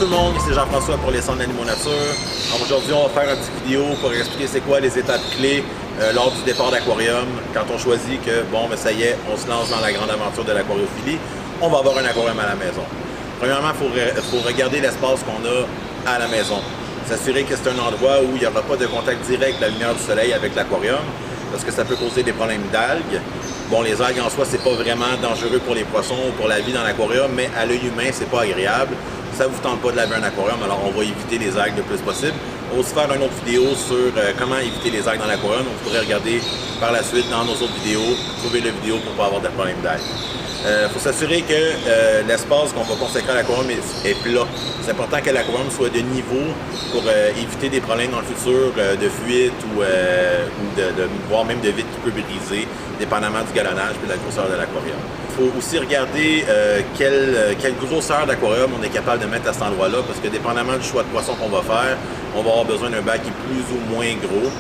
tout le monde, ici Jean-François pour les Centres d'Animaux Nature. Aujourd'hui, on va faire une petite vidéo pour expliquer c'est quoi les étapes clés lors du départ d'aquarium. Quand on choisit que, bon, mais ça y est, on se lance dans la grande aventure de l'aquariophilie, on va avoir un aquarium à la maison. Premièrement, il faut regarder l'espace qu'on a à la maison. S'assurer que c'est un endroit où il n'y aura pas de contact direct de la lumière du soleil avec l'aquarium, parce que ça peut causer des problèmes d'algues. Bon, les algues en soi, c'est pas vraiment dangereux pour les poissons ou pour la vie dans l'aquarium, mais à l'œil humain, c'est pas agréable. Ça vous tente pas de laver un aquarium, alors on va éviter les algues le plus possible. On va aussi faire une autre vidéo sur comment éviter les algues dans l'aquarium. Vous pourrez regarder par la suite dans nos autres vidéos, trouver la vidéo pour ne pas avoir de problème d'algues. Faut s'assurer que l'espace qu'on va consacrer à l'aquarium est plat. C'est important que l'aquarium soit de niveau pour éviter des problèmes dans le futur de fuite ou voire même de vitre qui peut briser, dépendamment du galonnage et de la grosseur de l'aquarium. Il faut aussi regarder quelle grosseur d'aquarium on est capable de mettre à cet endroit-là, parce que dépendamment du choix de poisson qu'on va faire, on va avoir besoin d'un bac qui est plus ou moins gros.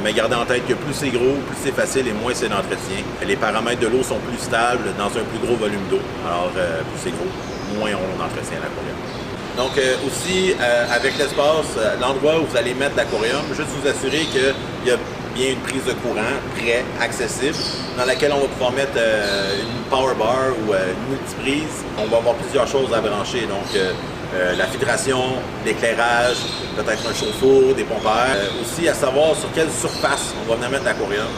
Mais gardez en tête que plus c'est gros, plus c'est facile et moins c'est d'entretien. Les paramètres de l'eau sont plus stables dans un plus gros volume d'eau. Alors, plus c'est gros, moins on entretient l'aquarium. Donc, aussi, avec l'espace, l'endroit où vous allez mettre l'aquarium, juste vous assurer qu'il y a bien une prise de courant prêt, accessible, dans laquelle on va pouvoir mettre une power bar ou une multiprise. On va avoir plusieurs choses à brancher. Donc, la filtration, l'éclairage, peut-être un chauffe-eau, des pompes à air. Aussi à savoir sur quelle surface on va venir mettre l'aquarium.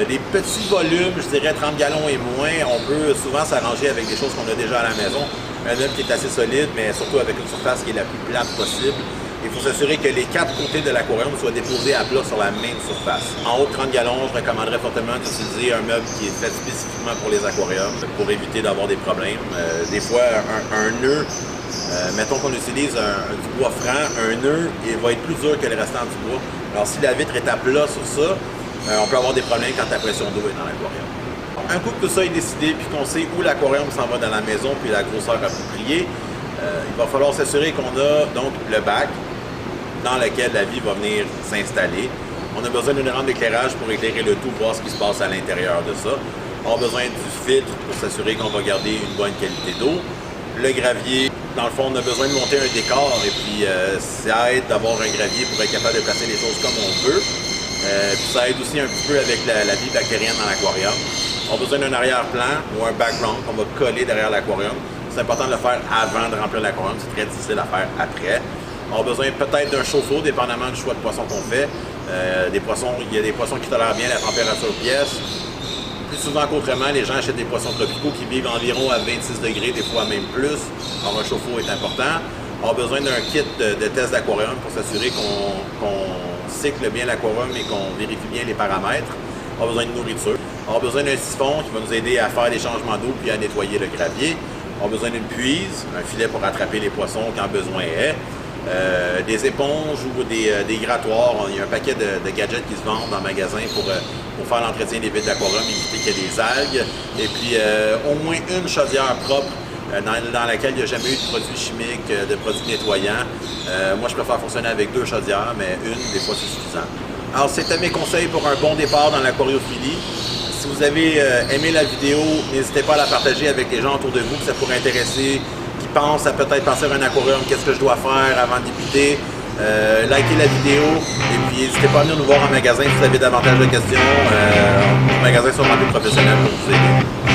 Les petits volumes, je dirais 30 gallons et moins, on peut souvent s'arranger avec des choses qu'on a déjà à la maison. Un meuble qui est assez solide, mais surtout avec une surface qui est la plus plate possible. Il faut s'assurer que les quatre côtés de l'aquarium soient déposés à plat sur la même surface. En haut de 30 gallons, je recommanderais fortement d'utiliser un meuble qui est fait spécifiquement pour les aquariums pour éviter d'avoir des problèmes. Des fois, un nœud, mettons qu'on utilise du bois franc, un nœud il va être plus dur que le restant du bois. Alors si la vitre est à plat sur ça, on peut avoir des problèmes quand la pression d'eau est dans l'aquarium. Un coup que tout ça est décidé puis qu'on sait où l'aquarium s'en va dans la maison puis la grosseur appropriée, il va falloir s'assurer qu'on a donc le bac dans lequel la vie va venir s'installer. On a besoin d'une rampe d'éclairage pour éclairer le tout, voir ce qui se passe à l'intérieur de ça. On a besoin du filtre pour s'assurer qu'on va garder une bonne qualité d'eau. Le gravier, dans le fond, on a besoin de monter un décor et puis ça aide d'avoir un gravier pour être capable de placer les choses comme on veut. Puis ça aide aussi un petit peu avec la vie bactérienne dans l'aquarium. On a besoin d'un arrière-plan ou un background qu'on va coller derrière l'aquarium. C'est important de le faire avant de remplir l'aquarium, c'est très difficile à faire après. On a besoin peut-être d'un chauffe-eau, dépendamment du choix de poisson qu'on fait. Il y a des poissons qui tolèrent bien la température pièce. Plus souvent qu'autrement, les gens achètent des poissons tropicaux qui vivent environ à 26 degrés, des fois même plus. Alors un chauffe-eau est important. On a besoin d'un kit de test d'aquarium pour s'assurer qu'on cycle bien l'aquarium et qu'on vérifie bien les paramètres. On a besoin de nourriture. On a besoin d'un siphon qui va nous aider à faire des changements d'eau puis à nettoyer le gravier. On a besoin d'une puise, un filet pour attraper les poissons quand besoin est. Des éponges ou des grattoirs. Il y a un paquet de gadgets qui se vendent dans le magasin pour faire l'entretien des vitres d'aquarium, éviter qu'il y ait des algues. Et puis au moins une chaudière propre dans laquelle il n'y a jamais eu de produits chimiques, de produits nettoyants. Moi, je préfère fonctionner avec 2 chaudières, mais une, des fois, c'est suffisant. Alors, c'était mes conseils pour un bon départ dans l'aquariophilie. Si vous avez aimé la vidéo, n'hésitez pas à la partager avec les gens autour de vous que ça pourrait intéresser, qui pensent à peut-être penser à un aquarium, qu'est-ce que je dois faire avant de débuter. Likez la vidéo et puis n'hésitez pas à venir nous voir en magasin si vous avez davantage de questions. Nos magasins sont rendus professionnels pour vous aider.